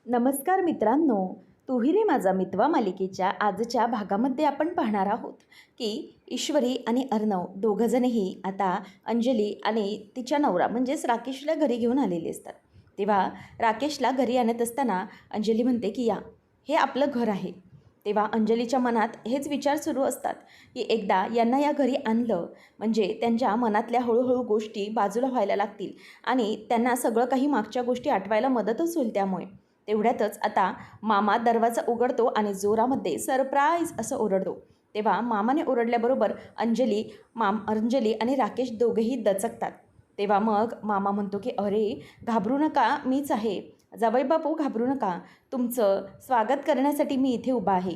नमस्कार मित्रांनो, तूही रे माझा मितवा मालिकेच्या आजच्या भागामध्ये आपण पाहणार आहोत की ईश्वरी आणि अर्णव दोघंजणही आता अंजली आणि तिच्या नवरा म्हणजेच राकेशला घरी घेऊन आलेले असतात. तेव्हा राकेशला घरी आणत असताना अंजली म्हणते की या, हे आपलं घर आहे. तेव्हा अंजलीच्या मनात हेच विचार सुरू असतात की एकदा यांना या घरी आणलं म्हणजे त्यांच्या मनातल्या हळूहळू गोष्टी बाजूला व्हायला लागतील आणि त्यांना सगळं काही मागच्या गोष्टी आठवायला मदतच होईल. त्यामुळे तेवढ्यातच आता मामा दरवाजा उघडतो आणि जोरामध्ये सरप्राईज असं ओरडतो. तेव्हा मामाने ओरडल्याबरोबर अंजली आणि राकेश दोघेही दचकतात. तेव्हा मग मामा म्हणतो की अरे घाबरू नका, मीच आहे. जावई बापू घाबरू नका, तुमचं स्वागत करण्यासाठी मी इथे उभा आहे.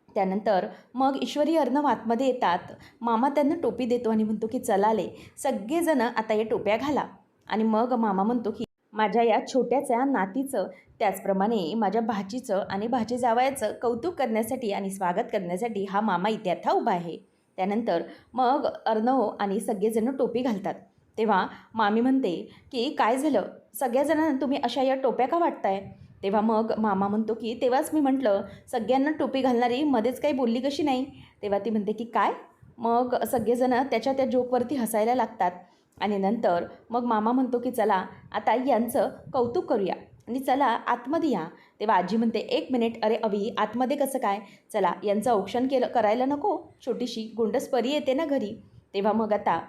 त्यानंतर मग ईश्वरी अर्णव आतमध्ये येतात. मामा त्यांना टोपी देतो आणि म्हणतो की चलाले सगळेजण आता या टोप्या घाला. आणि मग मामा म्हणतो की माझ्या या छोट्याच्या नातीचं त्याचप्रमाणे माझ्या भाचीचं आणि भाची जावयाचं कौतुक करण्यासाठी आणि स्वागत करण्यासाठी हा मामा इथे आता उभा आहे. त्यानंतर मग अर्णव आणि सगळेजण टोपी घालतात. तेव्हा मामी म्हणते की काय झालं, सगळ्याजणांना तुम्ही अशा या टोप्या का वाटताय? तेव्हा मग मामा म्हणतो की तेव्हाच मी म्हटलं सगळ्यांना टोपी घालणारी मध्येच काही बोलली कशी नाही. तेव्हा ती म्हणते की काय? मग सगळेजण त्या जोकवरती हसायला लागतात. आणि नंतर मग मामा म्हणतो की चला आता यांचं कौतुक करूया आणि चला आतमध्ये या. तेव्हा आजी म्हणते एक मिनिट, अरे अवी आतमध्ये कसं काय? चला यांचं औक्षण करायला नको, छोटीशी गोंडस परी येते ना घरी. तेव्हा मग आता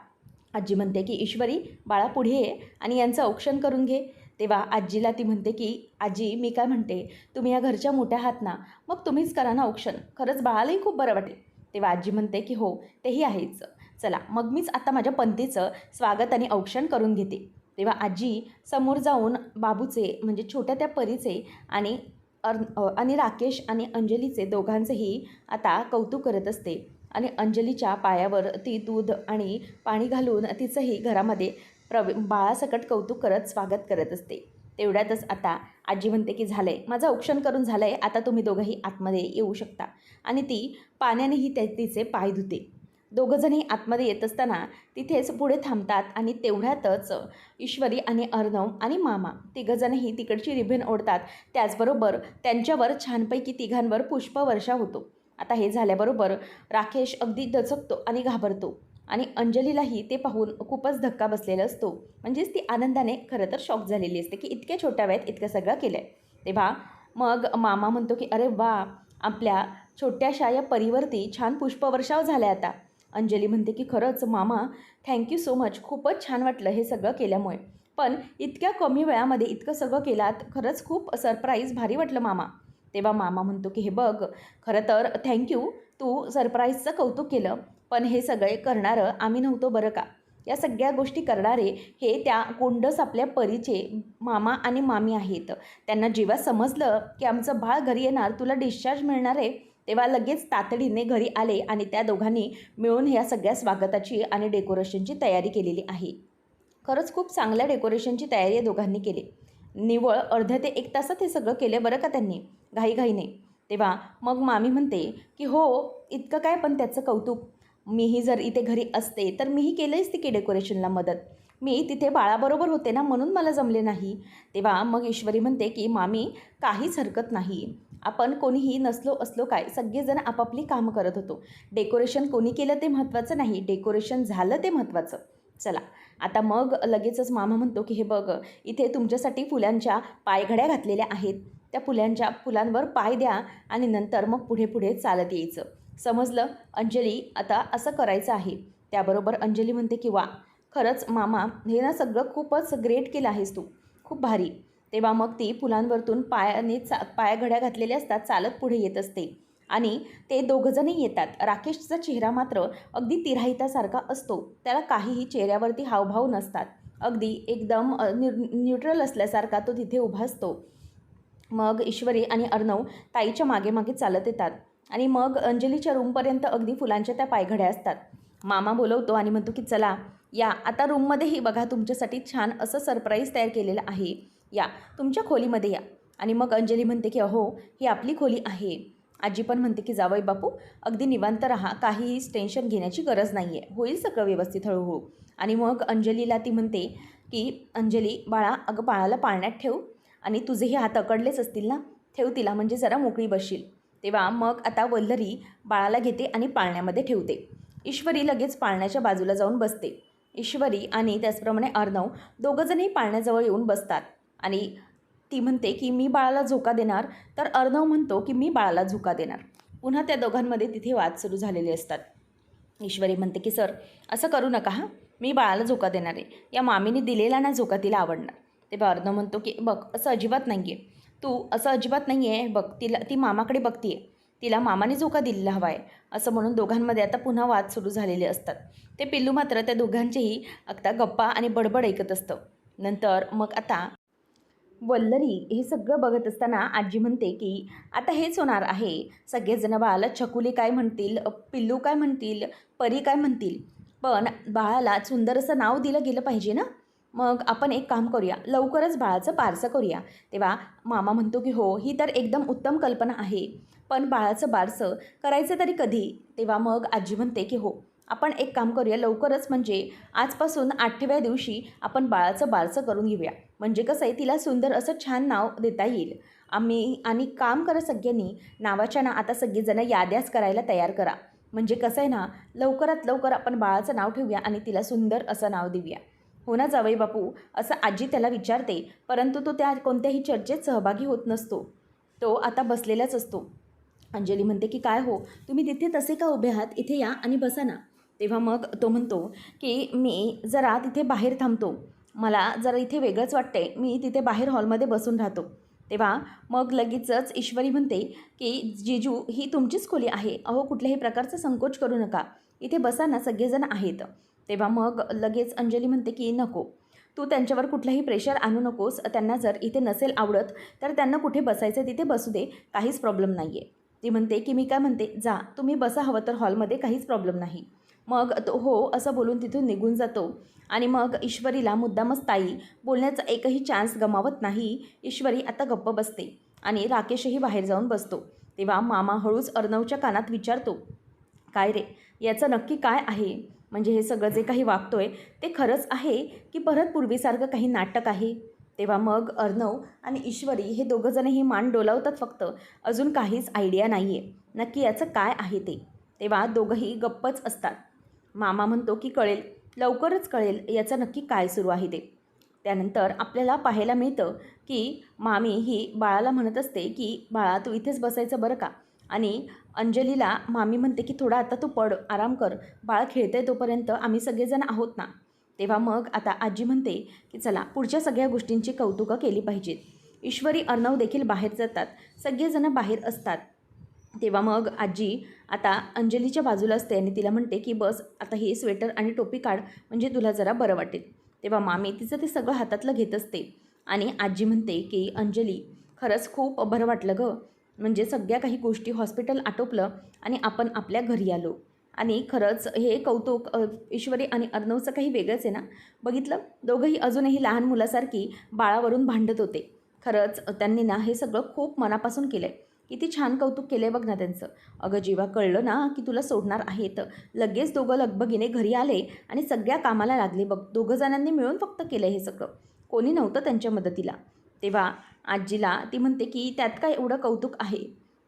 आजी म्हणते की ईश्वरी बाळा पुढे ये आणि यांचं औक्षण करून घे. तेव्हा आजीला ती म्हणते की आजी मी काय म्हणते, तुम्ही या घरच्या मोठ्या आहात ना, मग तुम्हीच करा ना औक्षण, खरंच बाळालाही खूप बरं वाटेल. तेव्हा आजी म्हणते की हो तेही आहेच, चला मग मीच आता माझ्या पंथीचं स्वागत आणि औक्षण करून घेते. तेव्हा आजी समोर जाऊन बाबूचे म्हणजे छोट्या त्या परीचे आणि राकेश आणि अंजलीचे दोघांचेही आता कौतुक करत असते. आणि अंजलीच्या पायावर ती दूध आणि पाणी घालून तिचंही घरामध्ये बाळासकट कौतुक करत स्वागत करत असते. तेवढ्यातच आता आजी म्हणते की झालं आहे, माझं औक्षण करून झालं आहे, आता तुम्ही दोघंही आतमध्ये येऊ शकता. आणि ती पाण्यानेही तिचे पाय धुते. दोघंजणही आतमध्ये येत असताना तिथेच पुढे थांबतात. आणि तेवढ्यातच ईश्वरी आणि अर्णव आणि मामा तिघंजणही तिकडची रिबीन ओढतात. त्याचबरोबर त्यांच्यावर छानपैकी तिघांवर पुष्पवर्षा होतो. आता हे झाल्याबरोबर राकेश अगदी दचकतो आणि घाबरतो. आणि अंजलीलाही ते पाहून खूपच धक्का बसलेला असतो. म्हणजेच ती आनंदाने खरं तर शॉक झालेली असते की इतक्या छोट्या वयात इतकं सगळं केलं आहे. तेव्हा मग मामा म्हणतो की अरे वा, आपल्या छोट्याशा या परिवर्ती छान पुष्पवर्षाव झाला आहे आता. अंजली म्हणते की खरंच मामा थँक्यू सो मच, खूपच छान वाटलं हे सगळं केल्यामुळे. पण इतक्या कमी वेळामध्ये इतकं सगळं केलात, खरंच खूप सरप्राईज भारी वाटलं मामा. तेव्हा मामा म्हणतो की हे बघ, खरं तर थँक्यू, तू सरप्राईजचं कौतुक केलं, पण हे सगळे करणारं आम्ही नव्हतो बरं का. या सगळ्या गोष्टी करणारे हे त्या गोंडस आपल्या परीचे मामा आणि मामी आहेत. त्यांना जेव्हा समजलं की आमचं बाळ घरी येणार, तुला डिस्चार्ज मिळणार आहे, तेव्हा लगेच तातडीने घरी आले आणि त्या दोघांनी मिळून ह्या सगळ्या स्वागताची आणि डेकोरेशनची तयारी केलेली आहे. खरंच खूप चांगल्या डेकोरेशनची तयारी या दोघांनी केली. निव्वळ अर्ध्या ते 1 तासात हे सगळं केलं बरं का त्यांनी, घाईघाईने. तेव्हा मग मामी म्हणते की हो इतकं काय, पण त्याचं कौतुक, मीही जर इथे घरी असते तर मीही केलं असते की डेकोरेशनला मदत. मी तिथे बाळाबरोबर होते ना, म्हणून मला जमले नाही. तेव्हा मग ईश्वरी म्हणते की मामी काहीच हरकत नाही, आपण कोणीही नसलो असलो काय, सगळेजण आपापली कामं करत होतो. डेकोरेशन कोणी केलं ते महत्त्वाचं नाही, डेकोरेशन झालं ते महत्त्वाचं. चला आता मग लगेचच मामा म्हणतो की हे बघ, इथे तुमच्यासाठी फुलांच्या पायघड्या घातलेल्या आहेत, त्या फुलांवर पाय द्या आणि नंतर मग पुढे पुढे चालत यायचं. समजलं अंजली, आता असं करायचं आहे. त्याबरोबर अंजली म्हणते की वा, खरंच मामा हे ना सगळं खूपच ग्रेट केलं आहेस तू, खूप भारी. तेव्हा मग ती फुलांवरतून पायघड्या घातलेल्या असतात, चालत पुढे येत असते. आणि ते दोघंजणही येतात. राकेशचा चेहरा मात्र अगदी तिराहितासारखा असतो, त्याला काहीही चेहऱ्यावरती हावभाव नसतात, अगदी एकदम न्यूट्रल असल्यासारखा तो तिथे उभा असतो. मग ईश्वरी आणि अर्णव ताईच्या मागे मागे चालत येतात आणि मग अंजलीच्या रूमपर्यंत अगदी फुलांच्या त्या पायघड्या असतात. मामा बोलवतो आणि म्हणतो की चला या, आता रूममध्येही बघा तुमच्यासाठी छान असं सरप्राईज तयार केलेलं आहे, या तुमच्या खोलीमध्ये या. आणि मग अंजली म्हणते की अहो ही आपली खोली आहे. आजी पण म्हणते की जावई बापू अगदी निवांत राहा, काहीही टेन्शन घेण्याची गरज नाही आहे, होईल सगळं व्यवस्थित हळूहळू. आणि मग अंजलीला ती म्हणते की अंजली बाळा, अगं बाळाला पाळण्यात ठेव आणि तुझेही हात अकडलेच असतील ना, ठेव तिला म्हणजे जरा मोकळी बसशील. तेव्हा मग आता वल्लरी बाळाला घेते आणि पाळण्यामध्ये ठेवते. ईश्वरी लगेच पाळण्याच्या बाजूला जाऊन बसते. ईश्वरी आणि त्याचप्रमाणे अर्णव दोघंजणही पाळण्याजवळ येऊन बसतात आणि ती म्हणते की मी बाळाला झोका देणार, तर अर्णव म्हणतो की मी बाळाला झोका देणार. पुन्हा त्या दोघांमध्ये तिथे वाद सुरू झालेले असतात. ईश्वरी म्हणते की सर असं करू नका हां, मी बाळाला झोका देणार आहे. या मामीने दिलेला ना झोका तिला आवडणार. तेव्हा अर्णव म्हणतो की बघ असं अजिबात नाही आहे, तू असं अजिबात नाही आहे, बघ तिला ती मामाकडे बघतीये, तिला मामाने झोका दिलेला हवा आहे असं म्हणून दोघांमध्ये आता पुन्हा वाद सुरू झालेले असतात. ते पिल्लू मात्र त्या दोघांचेही आता गप्पा आणि बडबड ऐकत असतं. नंतर मग आता वल्लरी हे सगळं बघत असताना आजी म्हणते की आता हेच होणार आहे. सगळेजण बाळाला छकुली काय म्हणतील, पिल्लू काय म्हणतील, परी काय म्हणतील, पण बाळाला सुंदर असं नाव दिलं गेलं पाहिजे ना. मग आपण एक काम करूया, लवकरच बाळाचं बारसं करूया. तेव्हा मामा म्हणतो की हो, ही तर एकदम उत्तम कल्पना आहे, पण बाळाचं बारसं करायचं तरी कधी. तेव्हा मग आजी म्हणते की हो, आपण एक काम करूया, लवकरच म्हणजे आजपासून 8व्या दिवशी आपण बाळाचं बारसं करून घेऊया. म्हणजे कसं आहे, तिला सुंदर असं छान नाव देता येईल. आम्ही आणि काम करा सगळ्यांनी, नावाच्या ना आता सगळेजणं याद्याच करायला तयार करा. म्हणजे कसं आहे ना, लवकरात लवकर आपण बाळाचं नाव ठेवूया आणि तिला सुंदर असं नाव देऊया. हो ना जावई बापू, असं आजी त्याला विचारते, परंतु तो त्या कोणत्याही चर्चेत सहभागी होत नसतो. तो आता बसलेलाच असतो. अंजली म्हणते की काय हो, तुम्ही तिथे तसे का उभे आहात, इथे या आणि बसा ना. तेव्हा मग तो म्हणतो की मी जरा तिथे बाहेर थांबतो, मला जरा इथे वेगळंच वाटतंय, मी तिथे बाहेर हॉलमध्ये बसून राहतो. तेव्हा मग लगेचच ईश्वरी म्हणते की जिजू ही तुमचीच खोली आहे, अहो कुठल्याही प्रकारचा संकोच करू नका, इथे बसा ना, सगळेजण आहेत. तेव्हा मग लगेच अंजली म्हणते की नको, तू त्यांच्यावर कुठलंही प्रेशर आणू नकोस, त्यांना जर इथे नसेल आवडत तर त्यांना कुठे बसायचं तिथे बसू दे, काहीच प्रॉब्लेम नाही आहे. ती म्हणते की मी काय म्हणते, जा तुम्ही बसा हवं तर हॉलमध्ये, काहीच प्रॉब्लेम नाही. मग तो हो असं बोलून तिथून निघून जातो आणि मग ईश्वरीला मुद्दामच ताई बोलण्याचा एकही चान्स गमावत नाही. ईश्वरी आता गप्प बसते आणि राकेशही बाहेर जाऊन बसतो. तेव्हा मामा हळूच अर्णवच्या कानात विचारतो, काय रे, याचं नक्की काय आहे, म्हणजे हे सगळं जे काही वागतोय ते खरंच आहे की परत पूर्वीसारखं काही नाटक आहे. तेव्हा मग अर्णव आणि ईश्वरी हे दोघंजणही मान डोलावतात, फक्त अजून काहीच आयडिया नाही आहे नक्की याचं काय आहे ते. तेव्हा दोघंही गप्पच असतात. मामा म्हणतो की कळेल, लवकरच कळेल याचं नक्की काय सुरू आहे ते. त्यानंतर आपल्याला पाहायला मिळतं की मामी ही बाळाला म्हणत असते की बाळा तू इथेच बसायचं बरं का, आणि अंजलीला मामी म्हणते की थोडा आता तू पड, आराम कर, बाळ खेळते तोपर्यंत आम्ही सगळेजण आहोत ना. तेव्हा मग आता आजी म्हणते की चला पुढच्या सगळ्या गोष्टींची कौतुकं केली पाहिजेत. ईश्वरी अर्णव देखील बाहेर जातात, सगळेजण बाहेर असतात. तेव्हा मग आजी आता अंजलीच्या बाजूला असते आणि तिला म्हणते की बस आता हे स्वेटर आणि टोपी काढ, म्हणजे तुला जरा बरं वाटेल. तेव्हा मामी तिचं ते सगळं हातातलं घेत असते आणि आजी म्हणते की अंजली खरंच खूप बरं वाटलं गं, म्हणजे सगळ्या काही गोष्टी हॉस्पिटल आटोपलं आणि आपण आपल्या घरी आलो. आणि खरंच हे कौतुक ईश्वरी आणि अर्णवचं काही वेगळंच आहे ना. बघितलं, दोघंही अजूनही लहान मुलासारखी बाळावरून भांडत होते. खरंच त्यांनी ना हे सगळं खूप मनापासून केलं आहे. किती छान कौतुक केलं आहे बघ ना त्यांचं. अगं जेव्हा कळलं ना की तुला सोडणार आहेत, लगेच दोघं लगबगीने घरी आले आणि सगळ्या कामाला लागले बघ. दोघं जणांनी मिळून फक्त केलं हे सगळं, कोणी नव्हतं त्यांच्या मदतीला. तेव्हा आजीला ती म्हणते की त्यात काय एवढं कौतुक आहे.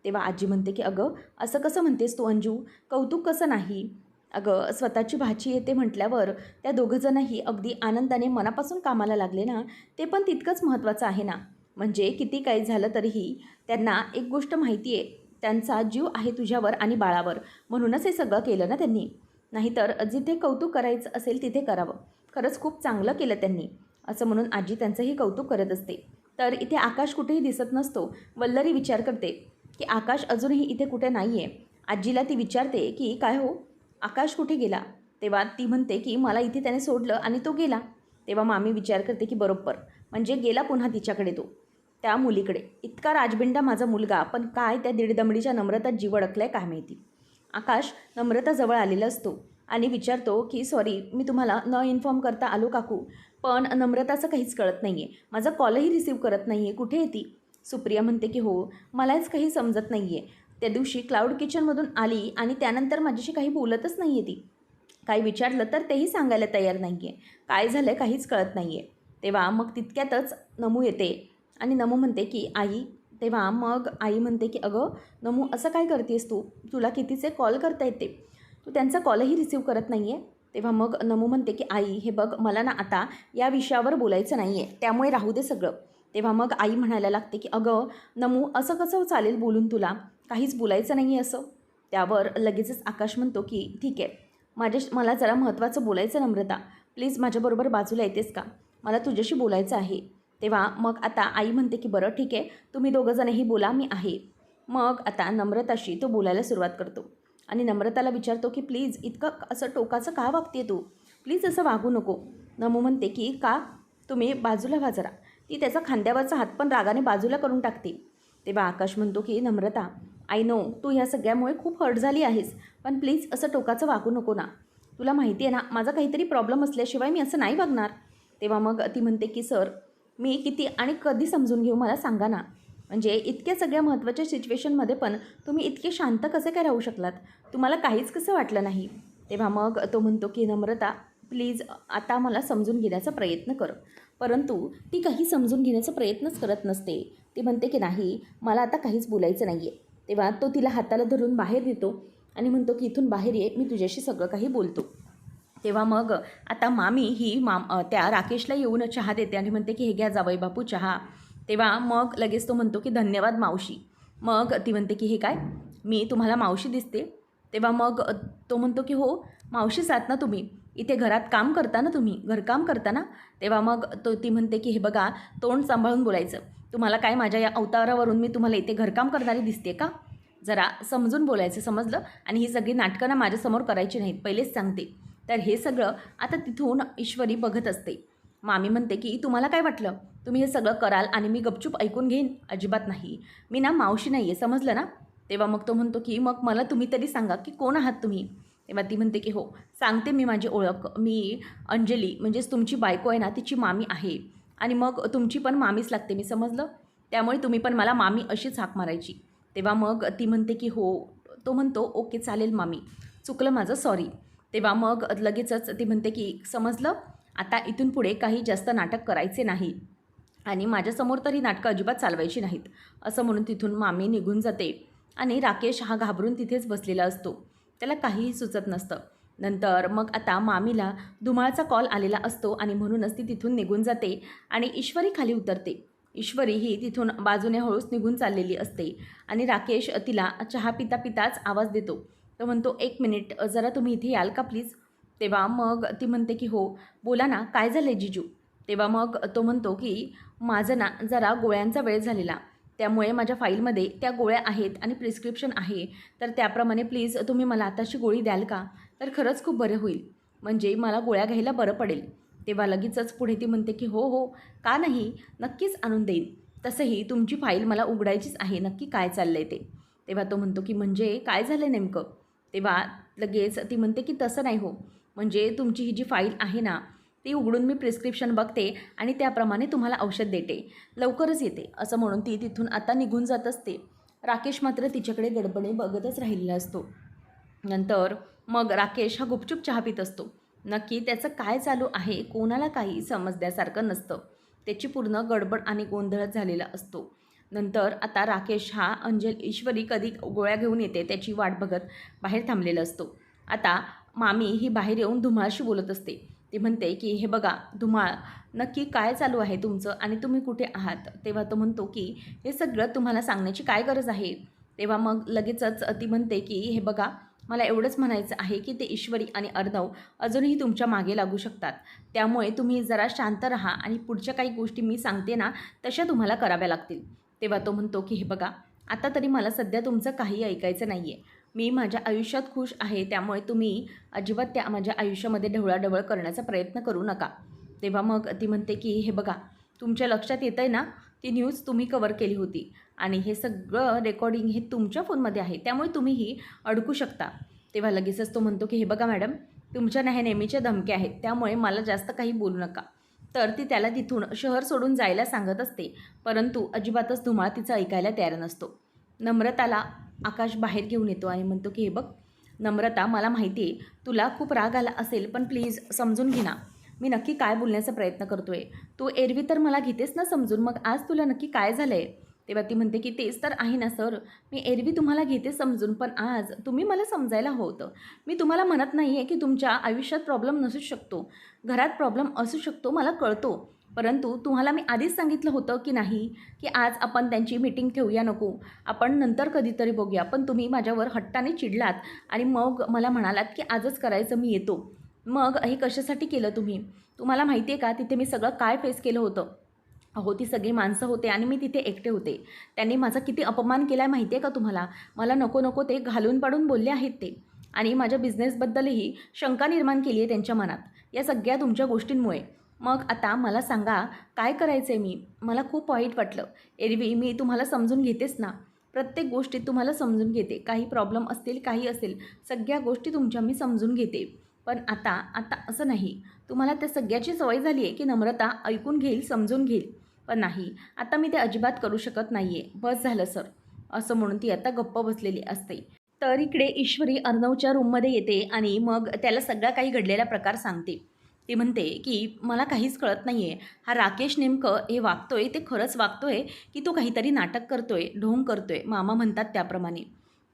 तेव्हा आजी म्हणते की अगं असं कसं म्हणतेस तू अंजू, कौतुक कसं नाही. अगं स्वतःची भाची येते म्हटल्यावर त्या दोघंजणंही अगदी आनंदाने मनापासून कामाला लागले ना, ते पण तितकंच महत्त्वाचं आहे ना. म्हणजे किती काही झालं तरीही त्यांना एक गोष्ट माहिती आहे, त्यांचा जीव आहे तुझ्यावर आणि बाळावर, म्हणूनच हे सगळं केलं ना त्यांनी. नाहीतर जिथे कौतुक करायचं असेल तिथे करावं. खरंच खूप चांगलं केलं त्यांनी, असं म्हणून आजी त्यांचंही कौतुक करत असते. तर इथे आकाश कुठेही दिसत नसतो. वल्लरी विचार करते की आकाश अजूनही इथे कुठे नाही आहे. आजीला ती विचारते की काय हो, आकाश कुठे गेला. तेव्हा ती म्हणते की मला इथे त्याने सोडलं आणि तो गेला. तेव्हा मामी विचार करते की बरोबर, म्हणजे गेला पुन्हा तिच्याकडे तो, त्या मुलीकडे. इतका राजबिंडा माझा मुलगा, पण काय त्या दीडदमडीच्या नम्रतात जीव अडकलाय काय माहिती. आकाश नम्रताजवळ आलेला असतो आणि विचारतो की सॉरी, मी तुम्हाला न इन्फॉर्म करता आलो काकू, पण नम्रताचं काहीच कळत नाही आहे, माझा कॉलही रिसीव्ह करत नाही आहे, कुठे आहे ती. सुप्रिया म्हणते की हो, मलाच काही समजत नाही आहे, त्या दिवशी क्लाउड किचनमधून आली आणि त्यानंतर माझ्याशी काही बोलतच नाही आहे ती, काही विचारलं तर तेही सांगायला तयार नाही आहे, काय झालं काहीच कळत नाही आहे. तेव्हा मग तितक्यातच नमू येते आणि नमू म्हणते की आई. तेव्हा मग आई म्हणते की अगं नमू असं काय करतेस तू, तुला कितीचे कॉल करता येते, तू त्यांचा कॉलही रिसीव करत नाही आहे. तेव्हा मग नमू म्हणते की आई हे बघ, मला ना आता या विषयावर बोलायचं नाही आहे, त्यामुळे राहू दे सगळं. तेव्हा मग आई म्हणायला लागते की अगं नमू असं कसं चालेल बोलून, तुला काहीच बोलायचं नाही आहे असं. त्यावर लगेचच आकाश म्हणतो की ठीक आहे, मला जरा महत्त्वाचं बोलायचं नम्रता, प्लीज माझ्याबरोबर बाजूला येतेस का, मला तुझ्याशी बोलायचं आहे. तेव्हा मग आता आई म्हणते की बरं ठीक आहे, तुम्ही दोघंजणही बोला, मी आहे. मग आता नम्रताशी तो बोलायला सुरुवात करतो आणि नम्रताला विचारतो की प्लीज इतकं असं टोकाचं का वागते तू, प्लीज असं वागू नको. नमू म्हणते की का, तुम्ही बाजूला व्हा जरा. ती त्याचा खांद्यावरचा हात पण रागाने बाजूला करून टाकते. तेव्हा आकाश म्हणतो की नम्रता, आय नो तू ह्या सगळ्यामुळे खूप हर्ट झाली आहेस, पण प्लीज असं टोकाचं वागू नको ना, तुला माहिती आहे ना माझा काहीतरी प्रॉब्लेम असल्याशिवाय मी असं नाही वागणार. तेव्हा मग ती म्हणते की सर मी किती आणि कधी समजून घेऊ मला सांगा ना, म्हणजे इतक्या सगळ्या महत्त्वाच्या सिच्युएशनमध्ये पण तुम्ही इतके शांत कसे काय राहू शकलात, तुम्हाला काहीच कसं वाटलं नाही. तेव्हा मग तो म्हणतो की नम्रता प्लीज आता मला समजून घेण्याचा प्रयत्न कर. परंतु ती काही समजून घेण्याचा प्रयत्नच करत नसते. ती म्हणते की नाही मला आता काहीच बोलायचं नाही आहे. तेव्हा तो तिला हाताला धरून बाहेर नेतो आणि म्हणतो की इथून बाहेर ये, मी तुझ्याशी सगळं काही बोलतो. तेव्हा मग आता मामी ही त्या राकेशला येऊन चहा देते आणि म्हणते की हे घ्या जावई बापू चहा. तेव्हा मग लगेच तो म्हणतो की धन्यवाद मावशी. मग ती म्हणते की हे काय, मी तुम्हाला मावशी दिसते. तेव्हा मग तो म्हणतो की हो मावशीच आहात ना तुम्ही, इथे घरात काम करता ना तुम्ही, घरकाम करता ना. तेव्हा मग ती म्हणते की हे बघा तोंड सांभाळून बोलायचं, तुम्हाला काय माझ्या या अवतारावरून मी तुम्हाला इथे घरकाम करणारी दिसते का, जरा समजून बोलायचं समजलं. आणि ही सगळी नाटकं ना माझ्यासमोर करायची नाहीत, पहिलेच सांगते. तर हे सगळं आता तिथून ईश्वरी बघत असते. मामी म्हणते की तुम्हाला काय वाटलं तुम्ही हे सगळं कराल आणि मी गपचूप ऐकून घेईन, अजिबात नाही, मी ना मावशी नाही आहे समजलं ना. तेव्हा मग तो म्हणतो की मग मला तुम्ही तरी सांगा की कोण आहात तुम्ही. तेव्हा ती म्हणते की हो सांगते मी माझी ओळख, मी अंजली म्हणजेच तुमची बायको आहे ना तिची मामी आहे, आणि मग तुमची पण मामीच लागते मी समजलं, त्यामुळे तुम्ही पण मला मामी अशीच हाक मारायची. तेव्हा मग ती म्हणते की हो. तो म्हणतो ओके चालेल मामी, चुकलं माझं, सॉरी. तेव्हा मग लगेचच ती म्हणते की समजलं, आता इथून पुढे काही जास्त नाटक करायचे नाही आणि माझ्यासमोर तरी नाटकं अजिबात चालवायची नाहीत, असं म्हणून तिथून मामी निघून जाते. आणि राकेश हा घाबरून तिथेच बसलेला असतो, त्याला काहीही सुचत नसतं. नंतर मग आता मामीला धुमाळचा कॉल आलेला असतो आणि म्हणूनच ती तिथून निघून जाते आणि ईश्वरी खाली उतरते. ईश्वरी ही तिथून बाजूने हळूच निघून चाललेली असते आणि राकेश तिला चहा पिता पिताच आवाज देतो. तो म्हणतो 1 मिनिट जरा तुम्ही इथे याल का प्लीज. तेव्हा मग ती म्हणते की हो बोला ना, काय झालं आहे जिजू. तेव्हा मग तो म्हणतो की माझं ना जरा गोळ्यांचा वेळ झालेला, त्यामुळे माझ्या फाईलमध्ये त्या गोळ्या आहेत आणि प्रिस्क्रिप्शन आहे, तर त्याप्रमाणे प्लीज तुम्ही मला आताची गोळी द्याल का, तर खरंच खूप बरं होईल, म्हणजे मला गोळ्या घ्यायला बरं पडेल. तेव्हा लगेचच पुढे ती म्हणते की हो हो का नाही, नक्कीच आणून देईन, तसंही तुमची फाईल मला उघडायचीच आहे, नक्की काय चाललं आहे ते. तेव्हा तो म्हणतो की म्हणजे काय झालं आहे नेमकं. तेव्हा लगेच ती म्हणते की तसं नाही हो, म्हणजे तुमची ही जी फाईल आहे ना ती उघडून मी प्रिस्क्रिप्शन बघते आणि त्याप्रमाणे तुम्हाला औषध देते, लवकरच येते, असं म्हणून ती तिथून आता निघून जात असते. राकेश मात्र तिच्याकडे गडबडे बघतच राहिलेला असतो. नंतर मग राकेश हा गुपचूप चहा पित असतो. नक्की त्याचं काय चालू आहे कोणाला काही समजण्यासारखं नसतं, त्याची पूर्ण गडबड आणि गोंधळच झालेला असतो. नंतर आता राकेश हा ईश्वरी कधी गोळ्या घेऊन येते त्याची वाट बघत बाहेर थांबलेला असतो. आता मामी ही बाहेर येऊन धुमाळशी बोलत असते. ती म्हणते की हे बघा धुमाळ, नक्की काय चालू आहे तुमचं आणि तुम्ही कुठे आहात. तेव्हा तो म्हणतो की हे सगळं तुम्हाला सांगण्याची काय गरज आहे. तेव्हा मग लगेचच ती म्हणते की हे बघा मला एवढंच म्हणायचं आहे की ते ईश्वरी आणि अर्णव अजूनही तुमच्या मागे लागू शकतात, त्यामुळे तुम्ही जरा शांत राहा आणि पुढच्या काही गोष्टी मी सांगते ना तशा तुम्हाला कराव्या लागतील. तेव्हा तो म्हणतो की हे बघा आता तरी मला सध्या तुमचं काही ऐकायचं नाही आहे, मी माझ्या आयुष्यात खुश आहे, त्यामुळे तुम्ही अजिबात त्या माझ्या आयुष्यामध्ये ढवळाढवळ करण्याचा प्रयत्न करू नका. तेव्हा मग ती म्हणते की हे बघा तुमच्या लक्षात येतं आहे ना, ती न्यूज तुम्ही कवर केली होती आणि हे सगळं रेकॉर्डिंग हे तुमच्या फोनमध्ये आहे, त्यामुळे तुम्हीही अडकू शकता. तेव्हा लगेचच तो म्हणतो की हे बघा मॅडम तुमच्या ना हे नेहमीच्या धमक्या आहेत, त्यामुळे मला जास्त काही बोलू नका. तर ती त्याला तिथून शहर सोडून जायला सांगत असते, परंतु अजिबातच धुमाळ तिचं ऐकायला तयार नसतो. नम्रताला आकाश बाहेर घेऊन येतो आणि म्हणतो की हे बघ नम्रता, मला माहिती आहे तुला खूप राग आला असेल, पण प्लीज समजून घे ना, मी नक्की काय बोलण्याचा प्रयत्न करतोय. तू एरवी तर मला घेतेस ना समजून, मग आज तुला नक्की काय झालंय? तेव्हा ती म्हणते की तेच तर आहे ना सर, मी एरवी तुम्हाला घेते समजून, पण आज तुम्ही मला समजायला होतं. मी तुम्हाला म्हणत नाही आहे की तुमच्या आयुष्यात प्रॉब्लेम नसूच शकतो, घरात प्रॉब्लेम असू शकतो, मला कळतो. परंतु तुम्हाला मी आधीच सांगितलं होतं की नाही, की आज आपण त्यांची मीटिंग ठेवूया नको, आपण नंतर कधीतरी बघूया. पण तुम्ही माझ्यावर हट्टाने चिडलात आणि मग मला म्हणालात की आजच करायचं, मी येतो. मग हे कशासाठी केलं तुम्ही? तुम्हाला माहिती आहे का तिथे मी सगळं काय फेस केलं होतं? अहो, ती सगळी माणसं होते आणि मी तिथे एकटे होते. त्यांनी माझा किती अपमान केला आहे माहिती आहे का तुम्हाला? मला नको नको ते घालून पाडून बोलले आहेत ते. आणि माझ्या बिझनेसबद्दलही शंका निर्माण केली आहे त्यांच्या मनात, या सगळ्या तुमच्या गोष्टींमुळे. मग आता मला सांगा, काय करायचं आहे मी? मला खूप वाईट वाटलं. एरवी मी तुम्हाला समजून घेतेच ना, प्रत्येक गोष्टीत तुम्हाला समजून घेते. काही प्रॉब्लेम असतील, काही असेल, सगळ्या गोष्टी तुमच्या मी समजून घेते. पण आता आता असं नाही. तुम्हाला त्या सगळ्याची सवय झाली आहे की नम्रता ऐकून घेईल, समजून घेईल. पण नाही, आता मी ते अजिबात करू शकत नाही आहे. बस झालं सर, असं म्हणून ती आता गप्प बसलेली असते. तर इकडे ईश्वरी अर्णवच्या रूममध्ये येते आणि मग त्याला सगळा काही घडलेला प्रकार सांगते. ती म्हणते की मला काहीच कळत नाही आहे, हा राकेश नेमकं हे वागतोय ते खरंच वागतोय की तो काहीतरी नाटक करतोय, ढोंग करतोय, मामा म्हणतात त्याप्रमाणे.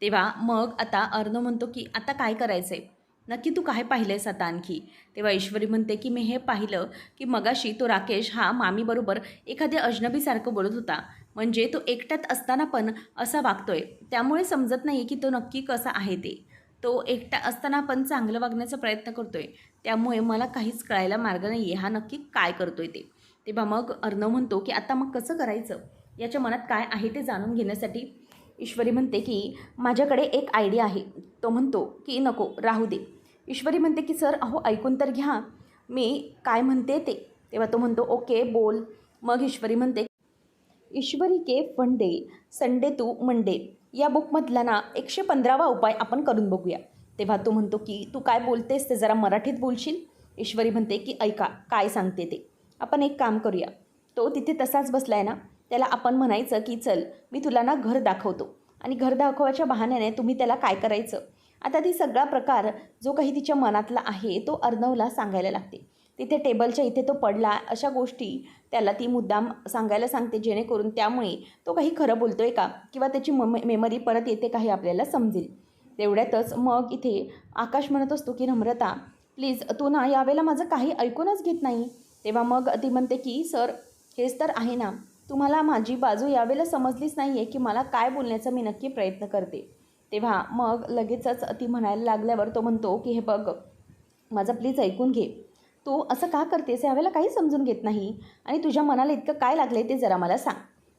तेव्हा मग आता अर्णव म्हणतो की आता काय करायचं आहे? नक्की तू काय पाहिलं आहेस आता आणखी? तेव्हा ईश्वरी म्हणते की मी हे पाहिलं की मगाशी तो राकेश हा मामीबरोबर एखाद्या अजनबीसारखं बोलत होता. म्हणजे तो एकट्यात असताना पण असा वागतोय. त्यामुळे समजत नाही की तो नक्की कसा आहे ते. तो एकटा असताना पण चांगलं वागण्याचा प्रयत्न करतोय. त्यामुळे मला काहीच कळायला मार्ग नाही आहे, हा नक्की काय करतोय ते. तेव्हा मग अर्णव म्हणतो की आता मग कसं करायचं? याच्या मनात काय आहे ते जाणून घेण्यासाठी ईश्वरी म्हणते की माझ्याकडे एक आयडिया आहे. तो म्हणतो की नको राहू दे. ईश्वरी म्हणते की सर अहो ऐकून तर घ्या, मी काय म्हणते ते. तेव्हा तो म्हणतो ओके बोल. मग ईश्वरी म्हणते ईश्वरी के फंडे संडे टू मंडे या बुकमधला ना 115वा उपाय आपण करून बघूया. तेव्हा तो म्हणतो की तू काय बोलतेस ते जरा मराठीत बोलशील? ईश्वरी म्हणते की ऐका काय सांगते ते. आपण एक काम करूया. तो तिथे तसाच बसला आहे ना, त्याला आपण म्हणायचं की चल मी तुला ना घर दाखवतो. आणि घर दाखवायच्या बहाण्याने तुम्ही त्याला काय करायचं. आता ती सगळा प्रकार जो काही तिच्या मनातला आहे तो अर्णवला सांगायला लागते. तिथे टेबलच्या इथे तो पडला, अशा गोष्टी त्याला ती मुद्दाम सांगायला सांगते, जेणेकरून त्यामुळे तो काही खरं बोलतोय का किंवा त्याची मेमरी परत येते का हे आपल्याला समजेल. तेवढ्यातच मग इथे आकाश म्हणत असतो की नम्रता प्लीज तू ना यावेळेला माझं काही ऐकूनच घेत नाही. तेव्हा मग ती म्हणते की सर हेच तर आहे ना, तुम्हाला माझी बाजू यावेळेला समजलीच नाही आहे की मला काय बोलण्याचा मी नक्की प्रयत्न करते. तेव्हा मग लगेचच ती म्हणायला लागल्यावर तो म्हणतो की हे बघ माझं प्लीज ऐकून घे. तू असं का करतेस यावेळेला काही समजून घेत नाही आणि तुझ्या मनाला इतकं काय लागलं ते जरा मला सांग.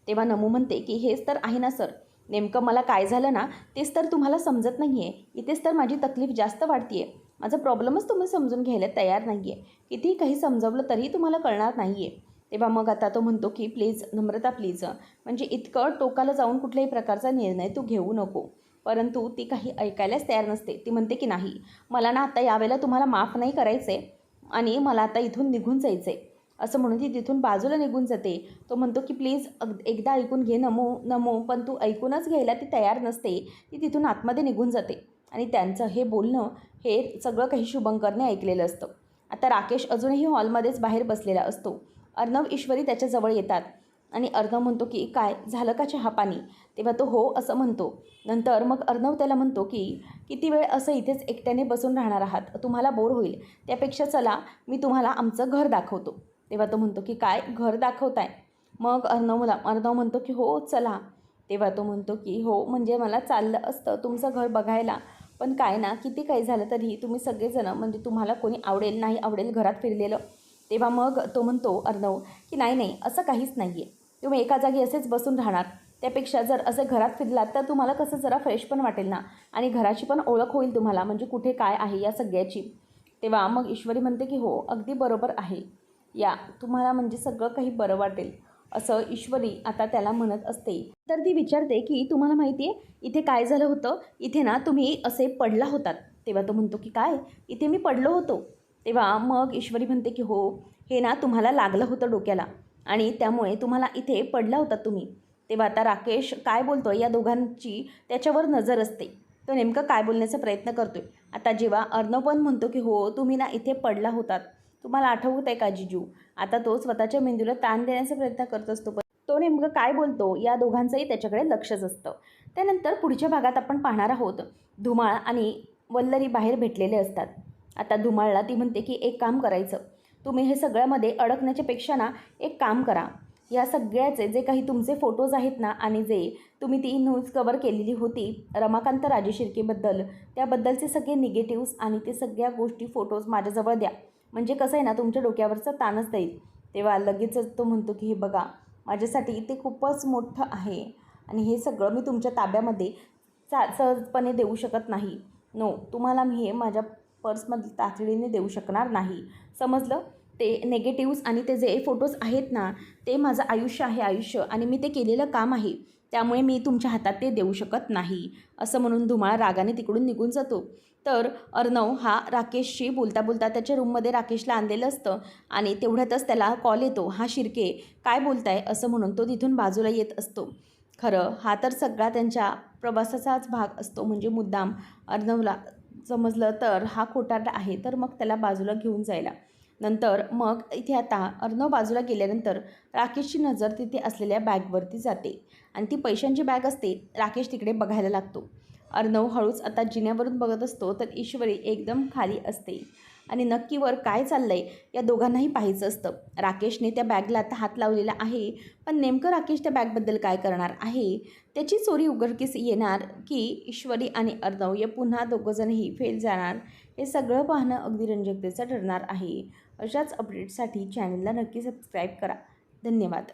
तेव्हा नमू म्हणते की हेच तर आहे ना सर, नेमकं मला काय झालं ना तेच तर तुम्हाला समजत नाही आहे. इथेच तर माझी तकलीफ जास्त वाढते आहे. माझा प्रॉब्लेमच तुम्ही समजून घ्यायला तयार नाही आहे. कितीही काही समजवलं तरीही तुम्हाला कळणार नाही आहे. तेव्हा मग आता तो म्हणतो की प्लीज नम्रता प्लीज, म्हणजे इतकं टोकाला जाऊन कुठल्याही प्रकारचा निर्णय तू घेऊ नको. परंतु ती काही ऐकायलाच तयार नसते. ती म्हणते की नाही, मला ना आता यावेळेला तुम्हाला माफ नाही करायचं आहे आणि मला आता इथून निघून जायचं आहे. असं म्हणून ती तिथून बाजूला निघून जाते. तो म्हणतो की प्लीज एकदा ऐकून घे नमो नमो, पण तू ऐकूनच घ्यायला ती तयार नसते. ती तिथून आतमध्ये निघून जाते आणि त्यांचं हे बोलणं हे सगळं काही शुभंकरने ऐकलेलं असतं. आता राकेश अजूनही हॉलमध्येच बाहेर बसलेला असतो. अर्णव ईश्वरी त्याच्याजवळ येतात आणि अर्णव म्हणतो की काय झालं का चहापाणी? तेव्हा तो हो असं म्हणतो. नंतर मग अर्णव त्याला म्हणतो की किती वेळ असं इथेच एकट्याने बसून राहणार आहात, तुम्हाला बोर होईल. त्यापेक्षा चला मी तुम्हाला आमचं घर दाखवतो. तेव्हा तो म्हणतो की काय घर दाखवताय? मग अर्णव म्हणतो की हो चला. तेव्हा तो म्हणतो की हो म्हणजे मला चाललं असतं तुमचं घर बघायला, पण काय ना किती काही झालं तरी तुम्ही सगळेजणं म्हणजे तुम्हाला कोणी आवडेल नाही आवडेल घरात फिरलेलं. तेव्हा मग तो म्हणतो अर्णव की नाही नाही असं काहीच नाही आहे, तुम्ही एका जागी असेच बसून राहणार. त्यापेक्षा जर असं घरात फिरलात तर तुम्हाला कसं जरा फ्रेश पण वाटेल ना आणि घराची पण ओळख होईल तुम्हाला, म्हणजे कुठे काय आहे या सगळ्याची. तेव्हा मग ईश्वरी म्हणते की हो अगदी बरोबर आहे, या तुम्हाला म्हणजे सगळं काही बरं वाटेल, असं ईश्वरी आता त्याला म्हणत असते. तर ती विचारते की तुम्हाला माहिती आहे इथे काय झालं होतं? इथे ना तुम्ही असे पडला होतात. तेव्हा तो म्हणतो की काय इथे मी पडलो होतो? तेव्हा मग ईश्वरी म्हणते की हो हे ना तुम्हाला लागलं होतं डोक्याला आणि त्यामुळे तुम्हाला इथे पडला होता तुम्ही. तेव्हा आता राकेश काय बोलतो या दोघांची त्याच्यावर नजर असते. तो नेमकं काय बोलण्याचा प्रयत्न करतोय. आता जेव्हा अर्णव पण म्हणतो की हो तुम्ही ना इथे पडला होतात, तुम्हाला आठवत आहे का जिजू? आता तो स्वतःच्या मेंदूला ताण देण्याचा प्रयत्न करत असतो, पण तो नेमकं काय बोलतो या दोघांचंही त्याच्याकडे लक्षच असतं. त्यानंतर पुढच्या भागात आपण पाहणार आहोत, धुमाळ आणि वल्लरी बाहेर भेटलेले असतात. आता धुमाळला ती म्हणते की एक काम करायचं, तुम्ही हे सगळ्यामध्ये अडकण्याच्या पेक्षा ना एक काम करा, या सगळ्याचे जे काही तुमचे फोटोज आहेत ना आणि जे तुम्ही ती न्यूज कवर केलेली होती रमाकांत राजेशिर्केबद्दल, त्याबद्दलचे सगळे निगेटिव्स आणि ते सगळ्या गोष्टी फोटोज माझ्याजवळ द्या. म्हणजे कसं आहे ना, तुमच्या डोक्यावरचं ताणच जाईल. तेव्हा लगेचच तो म्हणतो की हे बघा, माझ्यासाठी ते खूपच मोठं आहे आणि हे सगळं मी तुमच्या ताब्यामध्ये सहजपणे देऊ शकत नाही. नो, तुम्हाला मी हे माझ्या पर्समध्ये तातडीने देऊ शकणार नाही, समजलं? ते नेगेटिव्स आणि ते जे फोटोज आहेत ना, ते माझं आयुष्य आहे, आयुष्य, आणि मी ते केलेलं काम आहे, त्यामुळे मी तुमच्या हातात ते देऊ शकत नाही, असं म्हणून धुमाळ रागाने तिकडून निघून जातो. तर अर्णव हा राकेशशी बोलता बोलता त्याच्या रूममध्ये राकेशला आणलेलं असतं आणि तेवढ्यातच त्याला कॉल येतो. हा शिर्के काय बोलताय असं म्हणून तो तिथून बाजूला येत असतो. खरं हा तर सगळा त्यांच्या प्रवासाचाच भाग असतो, म्हणजे मुद्दाम अर्णवला समजलं तर हा खोटारडा आहे, तर मग त्याला बाजूला घेऊन जायला. नंतर मग इथे आता अर्णव बाजूला गेल्यानंतर राकेशची नजर तिथे असलेल्या बॅगवरती जाते आणि ती पैशांची बॅग असते. राकेश तिकडे बघायला लागतो. अर्णव हळूच आता जिन्यावरून बघत असतो तर ईश्वरी एकदम खाली असते आणि नक्की वर काय चाललं आहे या दोघांनाही पाहायचं असतं. राकेशने त्या बॅगला आता हात लावलेला आहे, पण नेमकं राकेश त्या बॅगबद्दल काय करणार आहे, त्याची चोरी उघडकीस येणार की ईश्वरी आणि अर्णव या पुन्हा दोघंजणही फेल जाणार, हे सगळं पाहणं अगदी रंजकतेचं ठरणार आहे. अशाच अपडेट्ससाठी चॅनलला नक्की सबस्क्राईब करा. धन्यवाद.